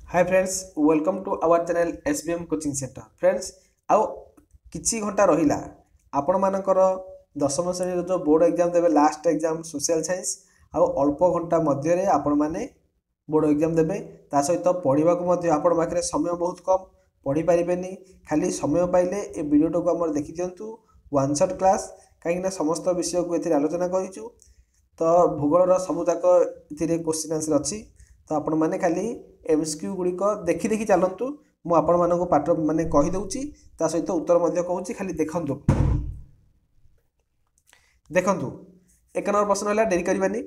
Hi friends, welcome to our channel SBM coaching centre. Friends, आउ किछि घंटा रहिला आपण मानकर दशम श्रेणी जो बोर्ड एग्जाम देवे, लास्ट एग्जाम सोशल साइंस। आउ अल्प घंटा मध्य रे आपण माने बोर्ड एग्जाम देवे। ता सहित पढ़ा को आपण पाखे समय बहुत कम, पढ़ी पारिबेनी। खाली समय पाइले ए वीडियो को हमर देखि दियंतु, वन शॉट क्लास। कहीं समस्त विषय को एथिरे आलोचना करिछु। तो भूगोल सबूक ये क्वेश्चन आंसर अच्छी। तो आपण मैंने खाली एमसीक्यू गुड़िक देखी देखी चलतु। मुझे पाठ माने कहीदे सहित उत्तर कहूँ, खाली देखु देखु। एक नंबर प्रश्न है, डेरी करवानी।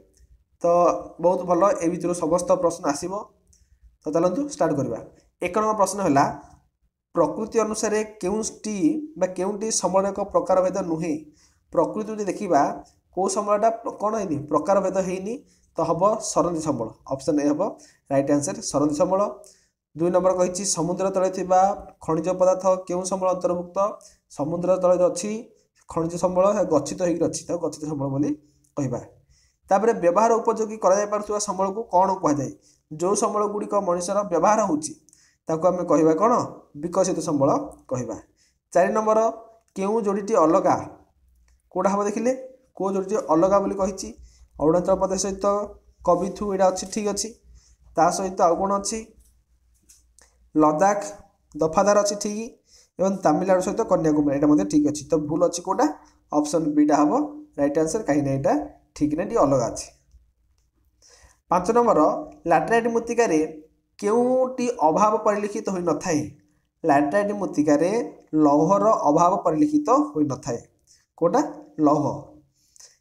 तो बहुत भल, ए भर समस्त प्रश्न आसो। तो चलतु स्टार्ट करवा। एक नंबर प्रश्न है, प्रकृति अनुसार केउटी समल एक प्रकार भेद नुहे। प्रकृति जो देखा कौ समयटा कौन है प्रकार भेद है, तो हम सरंदी समल। ऑप्शन ए हम राइट आंसर, सरंदी समल। 2 नंबर कही समुद्र तले थिबा खनिज पदार्थ केउं समल अंतर्भुक्त। समुद्र तले अच्छी खनिज समल गच्छित होकर अच्छी, तो गच्छित समल बोली कहबा। तापर व्यवहार उपयोगी करा समल को कौन कहुए। जो समल गुड़िक मनुष्यर व्यवहार होची ताको आमे कहबा कौन, विकसित समल कहबा। 4 नंबर केउं जोड़ीटी अलगा, कोड़ा हम देखिले को जोड़ी अलगा बोली कही। अरुणाचल प्रदेश सहित कविथु यहाँ अच्छी, ठीक अच्छी। ता सहित आउ कौन अच्छी, लद्दाख दफादार अच्छी, ठीक। एवं तमिलनाडु सहित कन्याकुमारी यहाँ ठीक अच्छी। तो भूल अच्छी कोटा, ऑप्शन बीटा हम राइट आंसर, कहीं यहाँ ठीक ना अलग अच्छी। 5 नंबर लैटेराइट मृत्तिकार केउटी अभाव परिलिखित हो न थाए। लैटेराइट मृत्तिकार लौहर अभाव परिलिखित हो न थाए, कोटा लौह।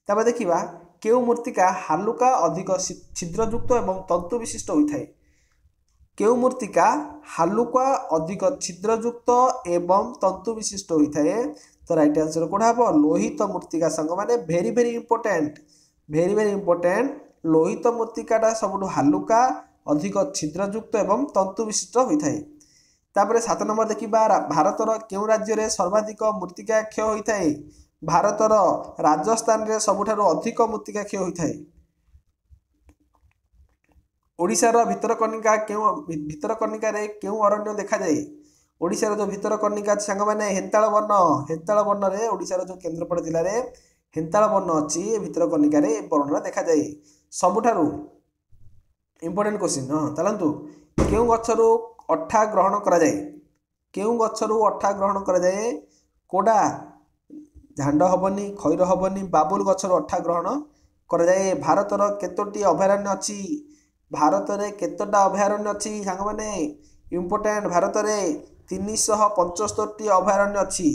तब देखा केउ मृत्तिका हालुका अधिक छिद्रयुक्त एवं तंतु विशिष्ट होता है। केउ मृत्तिका हालुका अधिक छिद्रयुक्त एवं तंतु विशिष्ट होता है। तो राइट आंसर कौन हम, लोहित मृत्तिका। संग माने भेरी भेरी इंपोर्टेंट, भेरी भेरी इंपोर्टेंट। लोहित मृत्तिकाटा सब हालुका अधिक छिद्रयुक्त एवं तंतु विशिष्ट होता है। तापर 7 नंबर देखा भारतर केउ राज्य में सर्वाधिक मृत्तिका क्षय होता है। भारतर राजस्थान रे सबुठारु अधिक मृत्तिका क्षय होता है। ओडिशार भितरकनिका रे केउ अरण्य देखा जाए। ओडिशार जो भितरकनिका सांग माने हेन्ताल वन, हेन्ताल वन रे ओडिशार जो केन्द्रापड़ा जिले में हेन्ताल वन अच्छी, भितरकनिका रे वर्णना देखा जाए। सबुठारु इंपोर्टेंट क्वेश्चन। हाँ चलतु, केउ गछरु अठा ग्रहण करा जाए। केउ गछरु अठा ग्रहण करा जाए, कोडा झांड हबनी, खैर हबनी, बाबुल गछर अठा ग्रहण करा जाए। भारतर केतोटी अभयारण्य अच्छी, भारत में केतोटा अभयारण्य अच्छी सांग माने इंपोर्टेंट। भारत में 375 अभयारण्य अच्छी,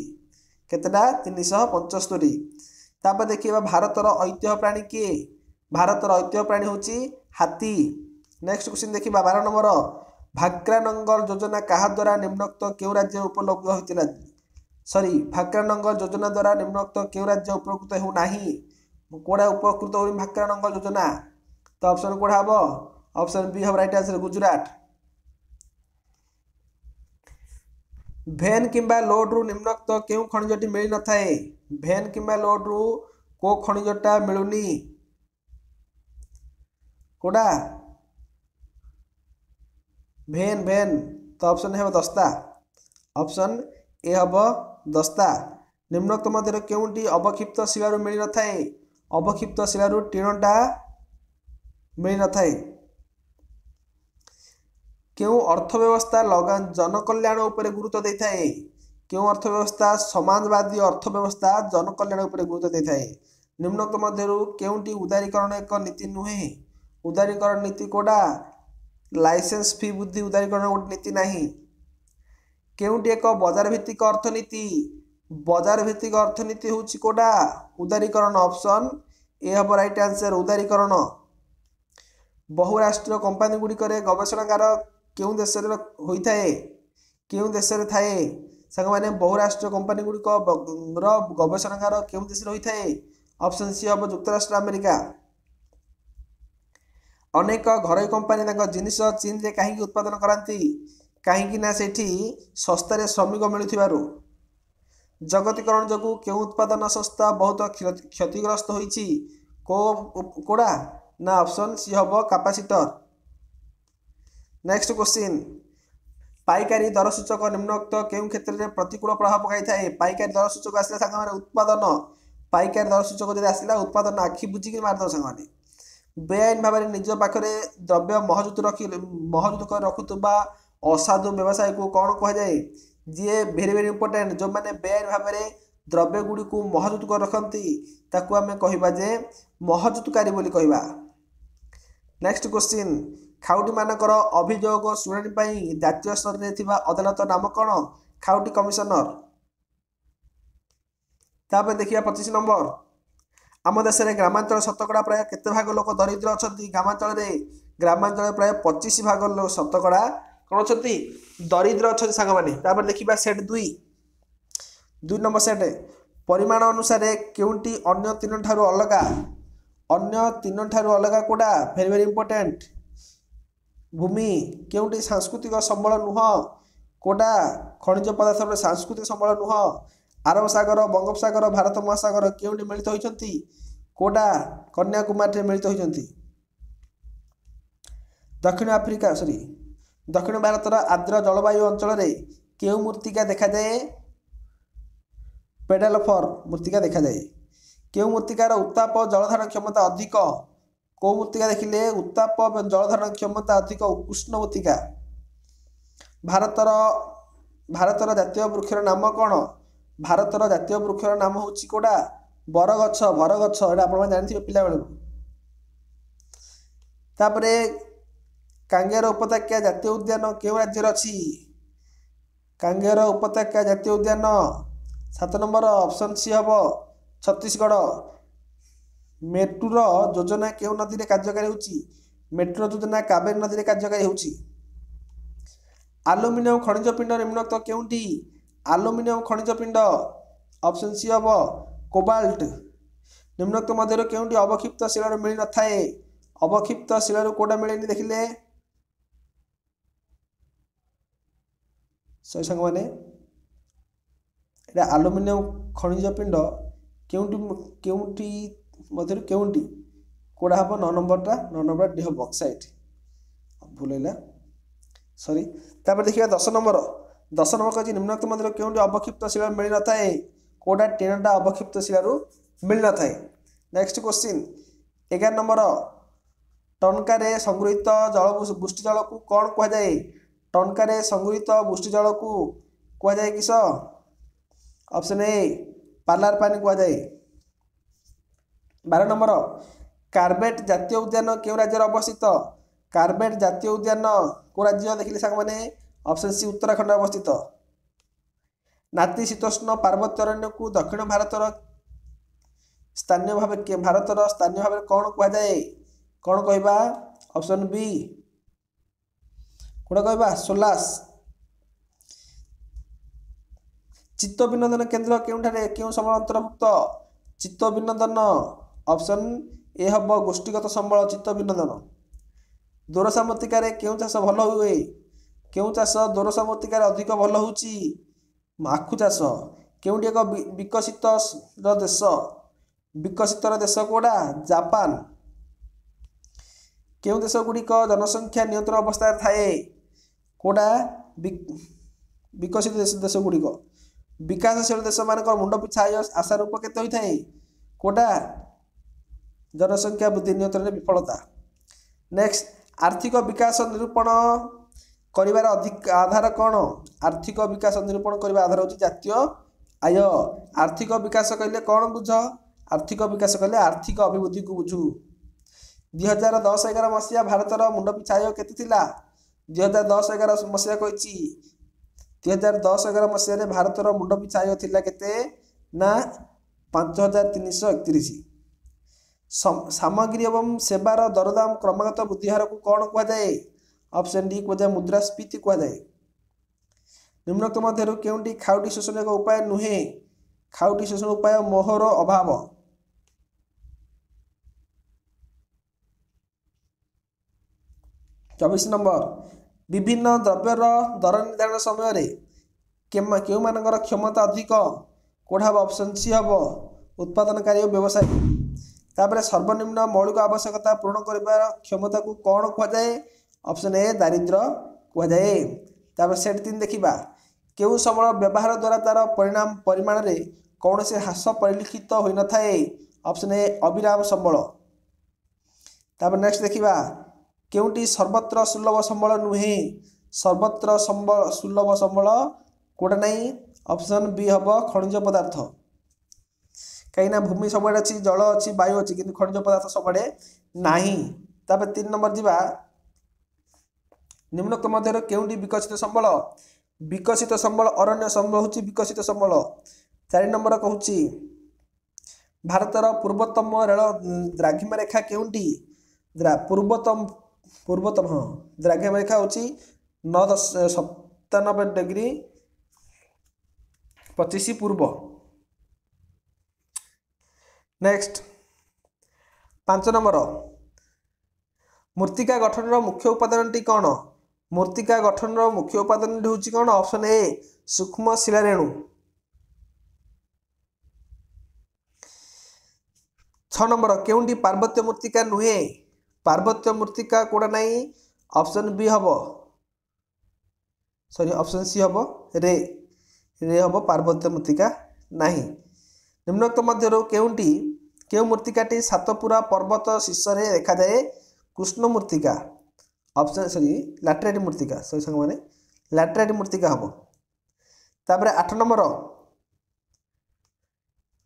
केतटा 375। तापर देखिए भारतर ऐतिह्य प्राणी किए, भारतर ऐतिह्य प्राणी होची हाथी। नेक्स्ट क्वेश्चन देखिए 12 नंबर, भाक्रानंगल योजना कहा द्वारा निम्नोक्त केउ राज्य उपलब्ध होइतिला। सॉरी, भाक्रानंगल योजना द्वारा निम्नोक्त केउ राज्य उपकृत हो नाही। कोड़ा उपकृत हो भाक्रानंगल योजना। तो ऑप्शन कोड़ा हम, ऑप्शन बी हम राइट आंसर, गुजरात। भेन किंबा लोड रु निम्नोक्त केउ खनिजटी मिल न थाए। भेन किंबा लोड रु को खनिजटा मिलुनी, कोड़ा भेन भेन। तो ऑप्शन है दस्ता, ऑप्शन ए हम दस्ता। निम्नोक्त मध्य केउटी अवक्षिप्त शिलारू मिल न थाए। अवक्षिप्त शिलारू टीणटा मिल न थाए। केउ अर्थव्यवस्था जनकल्याण उपर गुरुत्व देता है। केउ अर्थव्यवस्था समाजवादी अर्थव्यवस्था जनकल्याण उपर गुरुत्व देता है। निम्नोक्त मध्य केउटी उदारीकरण एक नीति नुहे। उदारीकरण नीति कोड़ा, लाइसेंस फी बुद्धि उदारीकरण गोटे नीति नहीं। केउटी एक बजार भित्तिक अर्थनीति, बजार भित्तिक अर्थनीति होची कोड़ा उदारीकरण। ऑप्शन ए हम राइट आंसर, उदारीकरण। बहुराष्ट्रीय कंपानी गुड़िक गवेषणागार केउं देश होता है, केउं देश थाए सांग माने बहुराष्ट्रीय कंपानी गुड़िक गवेषणागार केउं देश होता है। ऑप्शन सी हम युक्तराष्ट्र अमेरिका। अनेक घरोई कंपानी तांको जिनिस चीन रे कहीं उत्पादन कराती, कहीं ना सेठी सस्तारे श्रमिक मिलुथिबारु। जगतीकरण जोगु केउं उत्पादन संस्था बहुत क्षतिग्रस्त होईची, कोड़ा ना ऑप्शन सी हम कैपेसिटर। नेक्स्ट क्वेश्चन पाइकारी दर सूचक निम्नोक्त केउं क्षेत्र में प्रतिकूल प्रभाव पकाई थाए पाइकारी दर सूचक आसला सांग उत्पादन पाइकारी दर सूचक जब आसला उत्पादन आखि बुझिक मारद सांग बेआईन भाव में निज पाखे द्रव्य महजुद कर रखुवा असाधु व्यवसाय को कौन कहुए जी भेरी भेरी इंपोर्टेंट जो मैंने बेआईन भाव में द्रव्य गुड़ी को महजुद कर रखती ताकू आम कह महजुदकारी बोली कहवा। नेक्स्ट क्वेश्चन खाउटी मानकर अभियोग शुणाणी जातीय स्तर में अदालत नाम कौन खाउटी कमिशनर। तापर देखिए 25 नंबर आम देश में ग्रामांचल शतकड़ा प्राय केते भाग लोक दरिद्र अच्छा ग्रामांचल प्राय 25 भाग शतकड़ा कौन अच्छा दरिद्र अच्छा सांग मैंने। देखिए सेट 2 नंबर सेट परिमाण अनुसार केउंटी अन्य तीन ठारू अलग कोड़ा भेरी भेरी इंपोर्टेंट भूमि केउंटी सांस्कृतिक संबल नुह कोड़ा खनिज पदार्थ सांस्कृतिक संबल नुह आरब सागर बंगोपसागर भारत महासागर केउंटी मिलित होइछंती कोड़ा कन्याकुमारी मिलित होइछंती। दक्षिण भारतर आर्द्र जलवायु अंचल में केउ मूर्तिका देखा जाए पेडालफर मूर्तिका देखा जाए केउ मूर्तिकार उत्ताप जलधारण क्षमता अधिक कौ मूर्तिका देखिले उत्ताप जलधारण क्षमता अधिक उष्ण मूर्तिका। भारतर जातीय वृक्षर नाम कौन भारतर जातीय वृक्षर नाम हूँ कोड़ा बरगछ यहाँ आप जानते पिला बेलू। तापरे कांगेर उपत्यका जातीय उद्यान केउं राज्य अच्छी कांगेर उपत्यका जातीय उद्यान 7 नंबर ऑप्शन सी हम छत्तीसगढ़। मेट्रोर योजना केउं नदी में कार्यकारी होची मेट्रो योजना कावेरी नदी में कार्यकारी होची। आलुमिनियम खनिज पिंड निम्नोक्त केउंटी आलुमिनियम खनिज पिंड ऑप्शन सी हम कोबाल्ट। निम्नोक्त मध्य केउंटी अवक्षिप्त शिलार मिल न थाए अवक्षिप्त शिलार कोड़ा मिलेनि देखिले सही संग माने आलुमिनियम खनिज पिंड केउंटी मध्य केउंटी कोड़ा हम 9 नंबर डी हम बक्साइट भूल है सॉरी। तापर देखिए 10 नंबर कही निम्नोक्त मध्य केउंटी अवक्षिप्त शिला मिल न थाए कोड़ा टेनटा अवक्षिप्त शिलार मिल न थाए। नेक्स्ट क्वेश्चन 11 नंबर टनकारे संगृहित जल बुष्टि जल को कौन कहुए टनकारे संगृहित बुष्टि जल को कहुए किस ऑप्शन ए पार्लार पानी कहुए। 12 नंबर कार्बेट जातीय उद्यान केउं राज्य अवस्थित कार्बेट जातीय उद्यान को राज्य देखिले सांग माने ऑप्शन सी उत्तराखंड अवस्थित। नातिशीतोष्ण पार्वत्यारण्य को दक्षिण भारतर स्थानीय भाव कौन कहुए कौन कहवा ऑप्शन बी कौन कहवा सोलास। चित्त विनोदन केन्द्र केउं संबल अंतर्भुक्त चित्त विनोदन ऑप्शन ए हम गोष्ठीगत संबल चित्त विनोदन। दोरसा मृत्तिकार केउं चाष भल हुए केउं चाष दोरसा मृत्तिकार अधिक भल होउची आखु चाष केउंटी एक विकसित देश कोड़ा जापान। केउं देश गुड़िक जनसंख्या नियंत्रण अवस्था थाए कोड़ा विकसित देश गुड़िक विकासशील देश मान मुंड पिछा आशा रूप केते होई थाए कोड़ा जनसंख्या वृद्धि नियंत्रण विफलता। नेक्स्ट आर्थिक विकास निरूपण करिवार अधिक आधार कौन आर्थिक विकास निरूपण करिवार आधार होची जातीय आय। आर्थिक विकास कहले कौन बुझ आर्थिक विकास कहले आर्थिक अभिवृद्धि को बुझू। 2010-11 मसीहा भारतर मुंड पिछा आय केते थिला 2010-11 मसीहा कहिची 2010-11 मसीह भारतर मुंड पिछा आय थिला केते ना 5331। सामग्री एवं सेवार दरदाम क्रमागत वृद्धि हार को कौन कहुए ऑप्शन डी कहुए मुद्रास्फीति कहुए। निम्नोक्त मध्य केउंटी खाउटी शोषण एक उपाय नुहे खाउटी शोषण उपाय मोहर अभाव। 24 नंबर विभिन्न द्रव्यर दर निर्धारण समय केउ मानकर क्षमता अधिक कोड़ा हम ऑप्शन सी हम उत्पादनकारी और व्यवसायी। तापर सर्वनिम्न मौलिक आवश्यकता पूर्ण कर क्षमता को कौन कहुए ऑप्शन ए दारिद्र कुहाଯାए। तापर सेट 3 देखिबा केउ सबल व्यवहार द्वारा तार परिणाम परिमाण रे कौन से ह्रास परिलक्षित होई न थाए। ऑप्शन ए अविराम संबल। तापर नेक्स्ट देखिबा केउटी सर्वत्र सुलभ संबल नुहे। सर्वत्र संबल सुलभ संबल कोटा नहीं। ऑप्शन बी हबो खनिज पदार्थ। कहीं भूमि सब अच्छी जल अच्छी वायु अच्छी किंतु खनिज पदार्थ सब नहीं। तापर 3 नंबर जीवा निम्नोक्त मध्य केउटी विकसित संबल। विकसित संबल अरण्य संबल होची विकसित संबल। 4 नंबर कहूची भारतर पूर्वतम रेल द्राघिमा रेखा केउटी। पूर्वतम हाँ द्राघिमा रेखा होची 9.97 डिग्री 25 पूर्व। नेक्स्ट 5 नंबर मूर्तिका गठन मुख्य उपादान कौन। मूर्तिका गठन मुख्य उपादान हूँ कौन। ऑप्शन ए सूक्ष्म शिलारेणु। 6 नंबर केउंटी पार्वत्य मूर्तिका नुहे। पार्वत्य मूर्तिका कोड़ा नहीं। ऑप्शन बी हम सॉरी ऑप्शन सी हम रे हम पार्वत्य मूर्तिका नहीं। निम्नोक्त मध्य केउंटी केउ मूर्तिकाटी सातपुरा पर्वत शीर्ष में देखा जाए। कृष्ण मूर्तिका। ऑप्शन सॉरी लैटेराइट मूर्तिका सॉरी संग माने लैटेराइट मूर्तिका हम। तापर 8 नंबर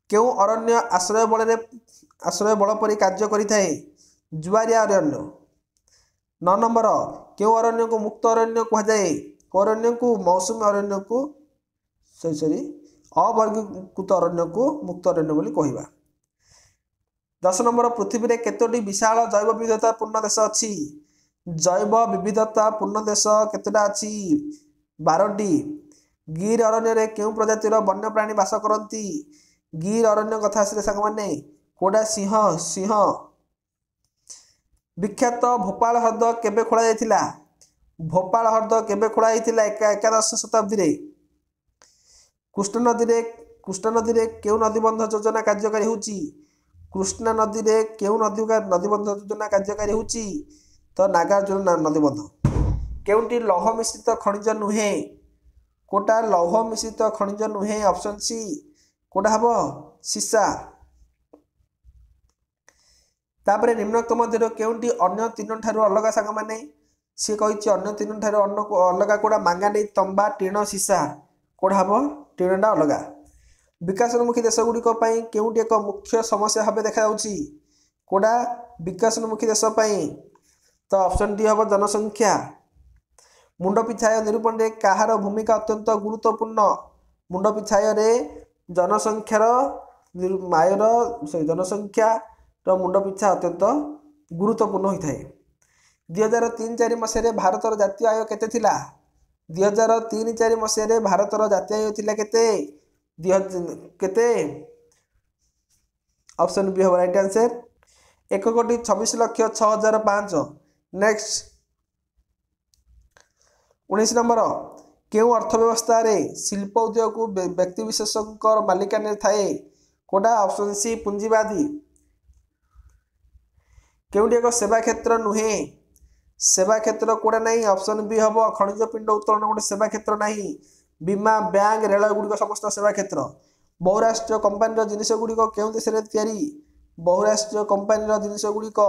केउ अरण्य आश्रय बल परि कार्य करिथाए। जुआरिया अरण्य। 9 नंबर केउ अरण्य को मुक्त अरण्य कहा जाए। को अरण्य को मौसुमी अरण्य को सॉरी अवर्गीकृत अरण्य को मुक्त अरण्य बोली कहवा। 10 नंबर पृथ्वी रे केतोटी विशाल जैव विविधता पूर्ण देश अच्छी। जैव विविधता पूर्ण देश केतटा अच्छी 12टी। गिर अरण्य रे केउ प्रजातिर वन्य प्राणी वास करती। गिर अरण्य कथा आसिले संग माने कोडा सिंह सिंह। विख्यात भोपाल ह्रद केबे खोला जायतिला। भोपाल ह्रद केबे खोला जायतिला एकादश शताब्दी रे। कृष्ण नदी रे केउ नदीबंध योजना कार्यकारी होची। कृष्णा नदी रे केउ नदीबंध योजना कार्यकारी होची तो नागार्जुन नदीबंध। केउटी लौह मिश्रित खनिज नुहे। कोटा लौह मिश्रित खनिज नुहे। ऑप्शन सी कोटा हबो सीसा। तापरे निम्नोक्त मध्य केउटी अन्य 3 ठारू अलग सांग माने सी कहिछि अन्य 3 ठारू अलग कोडा मांगानी तंबा टीण सीसा कोडा हबो टीणटा अलग। विकासोन्मुखी देश गुड़िक केउटी एक मुख्य समस्या भाव देखा जाउछि। कोडा विकासोन्मुखी देश तो ऑप्शन डी हम जनसंख्या। मुंड पिछाय निरूपण रे कहार भूमिका अत्यंत गुरुत्वपूर्ण। मुंड पिछाय रे जनसंख्यार आयर जनसंख्या मुंड पिछा अत्यंत गुरुत्वपूर्ण होता है। 2003-4 मसीह भारतर जातीय आय केते थिला। 2003-4 मसीह भारतर जातीय आय थिला केते ऑप्शन बी हम राइट आंसर 1,26,06,005। नेक्स्ट 19 नंबर केउ अर्थव्यवस्था रे शिल्प उद्योग को व्यक्ति विशेषकर मालिकाने थाए। कोडा ऑप्शन सी पूंजीवादी। केउटी एक सेवा क्षेत्र नुहे। सेवा क्षेत्र कोडा नहीं। ऑप्शन बी हम खनिज पिंड उत्तोलन गोटे सेवा क्षेत्र नहीं। बीमा बैंक रेल गुड़िक समस्त सेवा क्षेत्र। बहुराष्ट्रीय कंपानी जिनिस गुड़िक केउ देश रे तैयारी। बहुराष्ट्रीय कंपानी जिनिस गुड़िक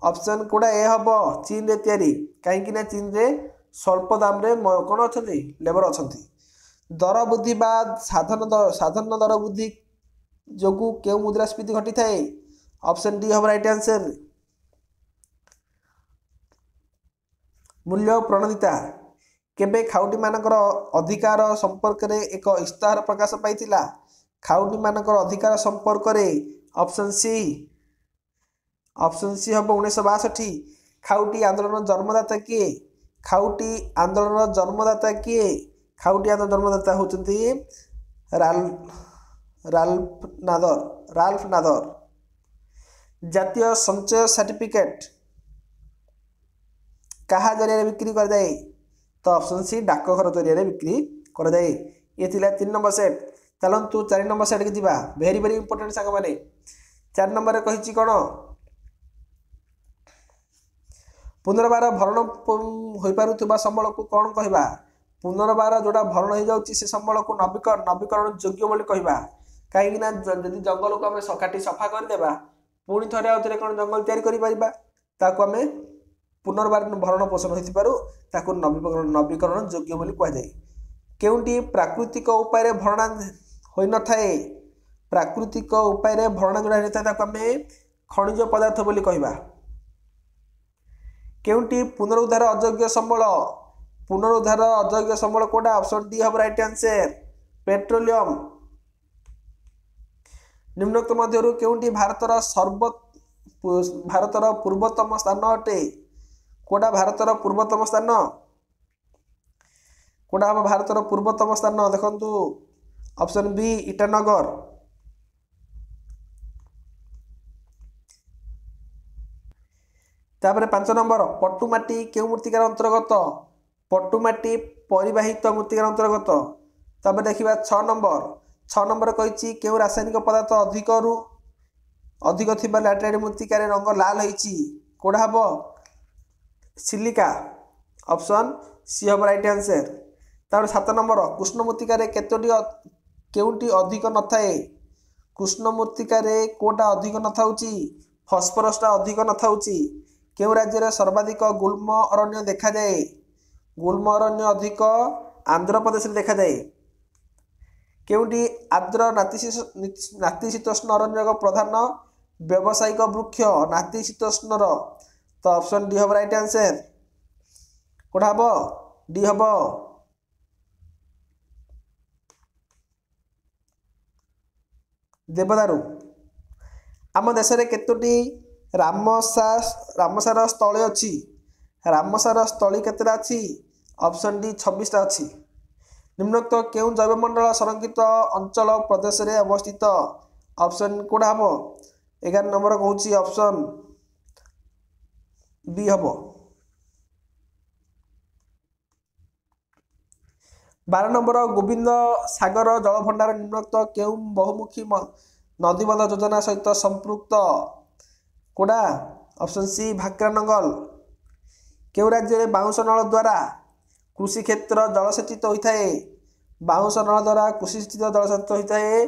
ऑप्शन कोडा ए हम चीन रे तैयारी। कहीं चीन रे स्वल्प दाम रे कौन अच्छा लेबर अच्छा। दर वृद्धि बाद साधारण दर वृद्धि जोगु केउ मुद्रास्फीति घटी थाए। ऑप्शन डी हम राइट आंसर मूल्य प्रणोदिता। केबे खाउटी मानकर अधिकार संपर्क रे एक इस्ताहार प्रकाश पाइतिला। खाउटी मानकर अधिकार संपर्क रे ऑप्शन सी हम 1962। खाउटी आंदोलन जन्मदाता किए। खाउटी आंदोलन जन्मदाता किए। खाउटी आंदोलन जन्मदाता होचंती राल्फ नादर। जातीय संचय सर्टिफिकेट कहा जरिए बिक्री कर जाए तो ऑप्शन सी डाकघर जरिए बिक्री कर जाए। ये थिला 3 नंबर सेट। चलतु 4 नंबर सेट के दिबा वेरी वेरी इंपोर्टेंट सांग माने 4 नंबर कहिछि कोन पुनर्बार भरण हो पारुथिबा संबल को कौन कहबा पुनर्बार जोड़ा भरण हो जाउची से संबल को नवीकरण योग्य बोली कहबा कहीं ना जदि जंगल को आम काटी सफा करदेबा पुणी थे आउ थे कौन जंगल तैयारी करिपरिबा ताको आमे पुनर्बार भरण पोषण होता नवीकरण योग्य बोली कहुए केउंटी प्राकृतिक उपाय भरणा हो न थाए प्राकृतिक उपाय भरणा जोड़ा होता है आमे खनिज पदार्थ बोली कहबा केउंटी पुनरुद्धार अयोग्य संबल कोटा ऑप्शन डी हम राइट आंसर पेट्रोलियम निम्नोक्त मध्यरु केउंटी भारतर पूर्वतम स्थान अटे कोटा भारतर पूर्वतम स्थान कोटा हम भारतर पूर्वतम स्थान देखंतु ऑप्शन बी ईटानगर तापर 5 नंबर पटुमाटी केउ मूर्तिकार अंतर्गत पटुमाटी परिवाहित मूर्तिकार अंतर्गत तापर देखिबा 6 नंबर कहिछि केउ रासायनिक पदार्थ अधिक थिबा लैटेराइट मूर्तिकार रंग लाल होइछि कोडा हबो सिलिका ऑप्शन सी हम राइट आंसर तापर 7 नंबर कृष्ण मूर्तिकार केउटी अधिक न थाए कृष्ण मूर्तिकार कोटा अधिक न थाउछि फॉस्फोरसटा अधिक न थाउछि केउ राज्य सर्वाधिक गुल्म अरण्य देखा जाए गुल्म अरण्य अधिक आंध्र प्रदेश में देखा जाए केउटी आर्द्र नातिशीतोष्ण अरण्य प्रधान व्यावसायिक वृक्ष नातिशीतोष्ण तो ऑप्शन डी हम राइट आंसर कोठा हम डी हम देवदारू आम देश में केतोटी रामसार स्थली अच्छी रामसार स्थली केतटा अच्छी ऑप्शन डी 26टा अच्छी निम्नोक्त केउ जैवमंडल संरक्षित अंचल प्रदेश रे अवस्थित ऑप्शन कोडा हम 11 नंबर कहूँ ऑप्शन बी हम 12 नंबर गोविंद सागर जलभंडार निम्नोक्त केउ बहुमुखी नदीबंध योजना सहित संपृक्त कोडा ऑप्शन सी भाक्रानंगल केउ राज्य में बाउंश नल द्वारा कृषि क्षेत्र जलसेचित होता है बाउंश नल द्वारा कृषि क्षेत्र जलसेचित होता है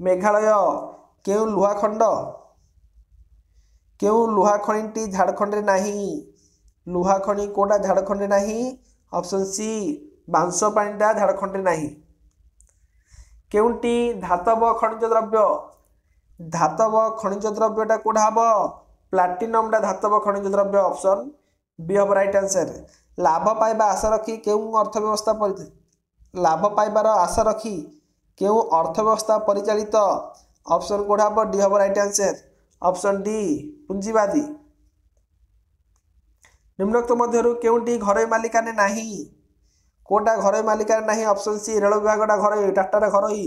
मेघालय केउ लुहा खनिटी झारखंड में नहीं लुहा खनि कोडा झारखंड में नहीं ऑप्शन सी बांस पानीटा झारखंड में नहीं केउंटी धातव खनिज द्रव्यटा कोडा हम प्लाटिनमटा धातव खनिज द्रव्य ऑप्शन बी हम राइट आंसर लाभ पाइबा आशा रखी केउ अर्थव्यवस्था लाभ पाइबार आशा रखी केउ अर्थव्यवस्था परिचालित ऑप्शन कोडा हम डी हम राइट आंसर ऑप्शन डी पुंजीवादी निम्नोक्त मध्यरु केउंटी घरोई मालिकाने नाही कोटा घरोई मालिकाने नाही ऑप्शन सी रेल विभागटा घरोई टाटार घरोई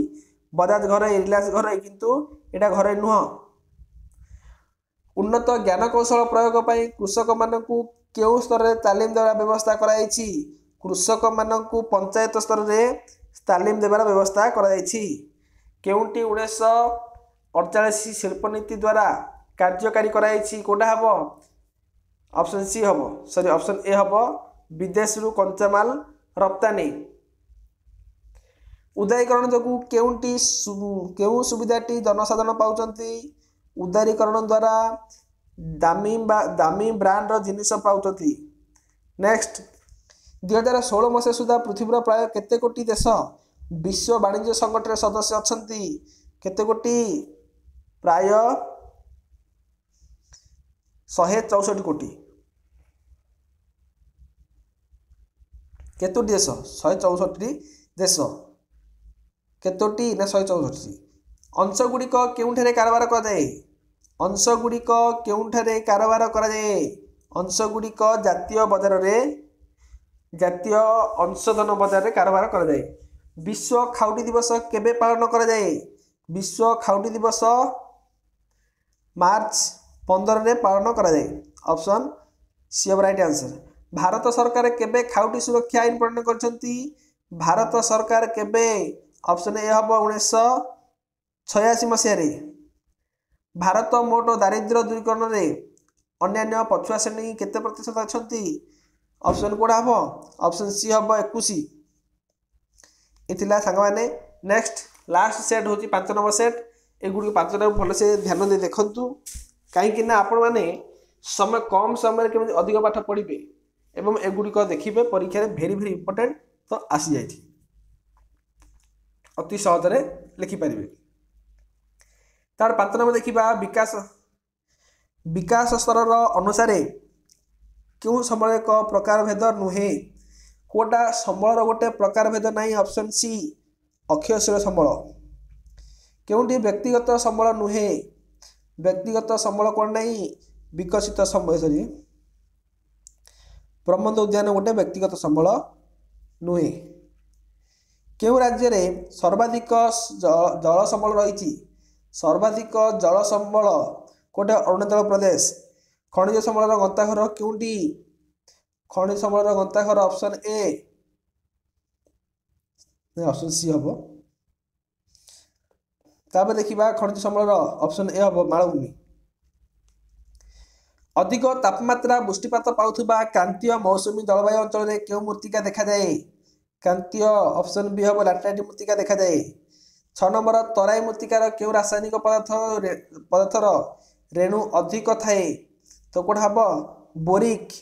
बजाज घरोई रिलायंस घरोई किंतु एटा घरोई नुह उन्नत ज्ञान कौशल प्रयोग पर कृषक मानकु केउ स्तर में तालीम देवार व्यवस्था कराई कृषक मानकु पंचायत स्तर में तालीम देवार व्यवस्था कराई केउंटी 1948 शिल्पनीति द्वारा कार्यकारी कराई कोटा हम ऑप्शन सी हम सॉरी ऑप्शन ए हम विदेश रु कंचामाल रप्तानी उदारीकरण जो केउ सुविधाटी जनसाधारण पाउचंती उदारीकरण द्वारा दामी ब्रांड जिनिस पाउचंती नेक्स्ट 2016 मसीहा सुधा पृथ्वीर प्राय केते कोटी देश विश्व वाणिज्य संगठन सदस्य अछंती केते कोटी प्राय 164 कोटी केतोटी देश 164 देश केतोटी ना 164 अंशगुड़िक केउठारे कारोबार कराए अंशगुड़िक केउठारे कारोबार कराए अंशगुड़िक जातीय बजार में जातीय अंशधन बजार में कारोबार कराए विश्व खाउटी दिवस केबे पालन कराए विश्व खाउटी दिवस मार्च 15 रे पालन कराए option C of right answer Bharat सरकार केबे खाउटी सुरक्षा आईन प्रणयन करछंती भारत सरकार केबे ऑप्शन ए हम 1986 मसीह भारत मोट दारिद्र्य दूरीकरण में अन्य पछुआ श्रेणी केते प्रतिशत अछंती ऑप्शन कोडा हबो ऑप्शन सी हबो 21 इथिला संग माने नेक्स्ट लास्ट सेट होची 5 नंबर सेट एगुडी 5 टा भल से ध्यान दे देखंतु काहे कि ना आपण माने समय कम समय के अधिक पाठ पढ़िबे एवं एगुडी को देखिबे परीक्षा रे वेरी वेरी इंपोर्टेंट तो आसी जाइछि अति सहज रे लिखि परिबे तार 5 नंबर देखिबा विकास स्तर अनुसार क्यों संबल एक प्रकार भेद नुहे कोटा संबल गोटे प्रकार भेद नहीं ऑप्शन सी अक्षयशील संबल क्योंटी व्यक्तिगत संबल नुहे व्यक्तिगत संबल कौन नहीं विकसित संबल सरी प्रबंध उद्यान गोटे व्यक्तिगत संबल नुहे क्यों राज्य में सर्वाधिक जल संबल रही सर्वाधिक जल संबल गोटे अरुणाचल प्रदेश खनिज संबल गंताघर क्योंटी खनिज संबल गंताघर ऑप्शन ए ऑप्शन सी हम तापर देखिबा खनिज संबल ऑप्शन ए हम मालभूमि अधिक तापमात्रा वृष्टिपात पाउथुबा क्रांतीय मौसुमी जलवायु अंचल में क्यों मूर्तिका देखा जाए क्रांतीय ऑप्शन बी हम लैटेराइट मूर्तिका देखा जाए 6 नंबर तराई मूर्तिकार क्यों रासायनिक पदार्थर रेणु अधिक थाए तो कौन हम बोरिक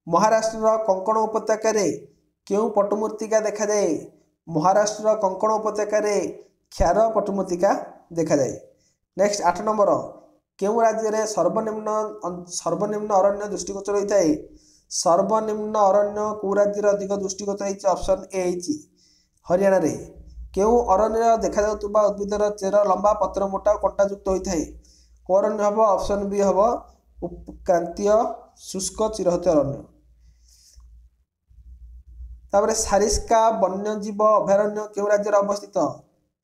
महाराष्ट्र कंकण उपत्यकार क्यों पटुमूर्तिका देखा जाए महाराष्ट्र कंकण उपत्यकार क्षार पटुमूर्तिका देखा जाए नेक्स्ट 8 नंबर क्यों राज्य में सर्वनिम्न अरण्य दृष्टिगोचर होता है सर्वनिम्न अरण्य कौ राज्य अधिक दृष्टिगोचर होती ऑप्शन ए हरियाणा रे क्यों अरण्य देखा जाउतबा उद्भिदर चेर लंबा पत्र मोटा कंटायुक्त होता है कौ अरण्य हम ऑप्शन बी हम क्रांतीय शुष्क चिरहत अरण्य तापर सारिस्का वन्यजीव अभयारण्य क्यों राज्य अवस्थित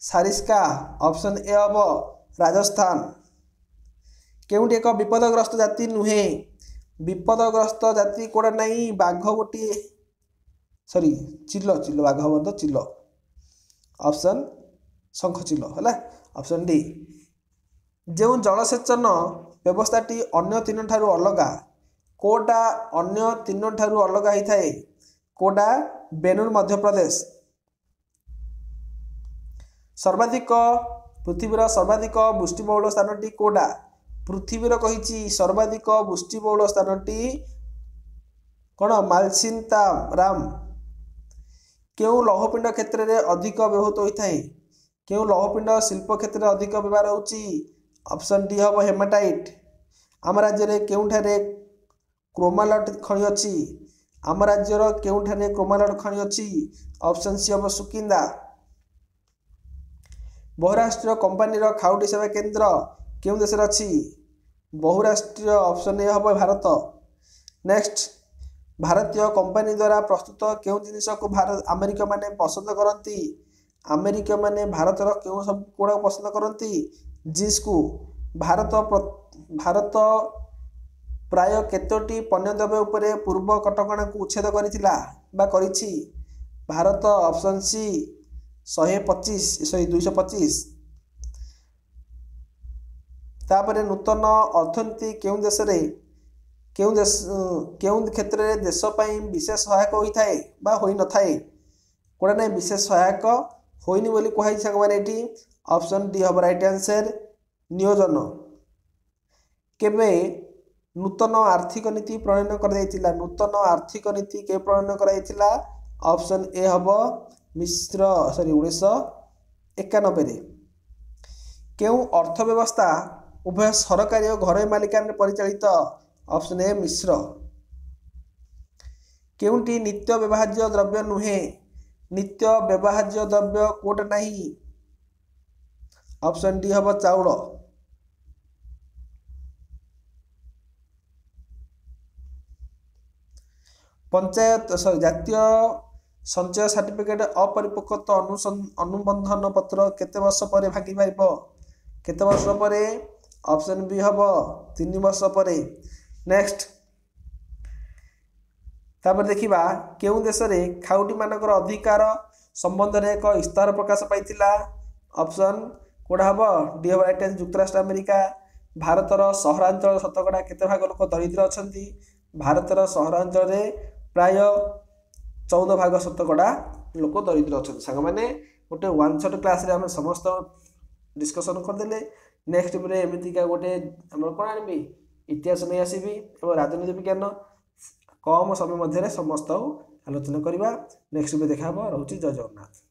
सारिस्का ऑप्शन ए हम राजस्थान क्योंटी एक विपदग्रस्त जाति नुहे विपदग्रस्त जाति कोड़ा नहीं बाघ गोटे सॉरी चिल चिल बाघ बंद चिल ऑप्शन शंख चिल है ऑप्शन डी जो जलसेचन व्यवस्थाटी अन्य 3 ठारू अलग कोटा अन्य 3 ठारू अलग होता है कोटा बेनूर मध्य प्रदेश सर्वाधिक पृथ्वीर सर्वाधिक वृष्टिबहुल स्थानटी कोटा पृथ्वीर कही सर्वाधिक वृष्टिबहुल स्थानटी कौन मालसिनता राम क्यों लौहपिंड क्षेत्र में अधिक व्यवहृत होता है क्यों लौहपिंड शिल्प क्षेत्र में अधिक व्यवहार होची ऑप्शन डी हम हेमाटाइट आम राज्य में केउठारे क्रोमालाइट खनि अच्छी आम राज्यर केउठारे क्रोमालाइट खनि अच्छी ऑप्शन सी हम सुकिंदा बहुराष्ट्रीय कंपानी खाउटी सेवा केंद्र क्यों देश अच्छी बहुराष्ट्रीय ऑप्शन ए हम भारत नेक्स्ट भारतीय कंपानी द्वारा प्रस्तुत क्यों जिनिस को भारत अमेरिका माने पसंद करती अमेरिका माने भारतर क्यों सब गुड़ा पसंद करती जींस को भारत प्राय केतोटी पण्यद्रव्य उपरे पूर्व कटकणा को उच्छेद करिथिला बा करिछि भारत ऑप्शन सी 225 तापर नूतन अर्थनीति क्यों देश रे क्यों क्षेत्र में देश विशेष सहायक होता है बा होई न थाए कोड़ा ना विशेष सहायक होइनी बोली कहुई सांग मैंने ऑप्शन डी हम राइट आंसर नियोजन केबे नूतन आर्थिक नीति प्रणयन कर नूतन आर्थिक नीति के प्रणयन कर ऑप्शन ए हम मिश्र 1991 क्यों अर्थव्यवस्था उभय सरकारी और घर मालिकाना परिचालित ऑप्शन ए मिश्र क्योंटी नित्य व्यवहार्य द्रव्य नुहे नित्य व्यवहार्य द्रव्य कोट नहीं ऑप्शन डी हम चाउल पंचायत जातीय संचय सर्टिफिकेट अपरिपक्वता अनुबंधन पत्र केते वर्ष पर भागी पाइब केते वर्ष पर ऑप्शन बी हम 3 वर्ष पर नेक्स्ट तापर देखिबा केउं देश रे खाउटी मानकर अधिकार संबंध रे एक इस्तार प्रकाश पाइतिला ऑप्शन कोडा हम डी हम राइट आंसर युक्तराष्ट्र अमेरिका ଭାରतर सहरांचल शतकड़ा केते भाग लोक दरिद्र अछंती भारतर सहरांचल प्राय 14 भाग शतकड़ा लोक दरिद्र अछंती सांग माने गोटे वन शॉट क्लास रे हम समस्त डिस्कशन करदेले नेक्स्ट वीडियो एमिति का गोटे हमर कोन आनबी इतिहास नहीं आसीबी और राजनीति विज्ञान कम समय मध्य समस्त आलोचना करवा नेक्स्ट वीडियो देखा रहउची जय जगन्नाथ।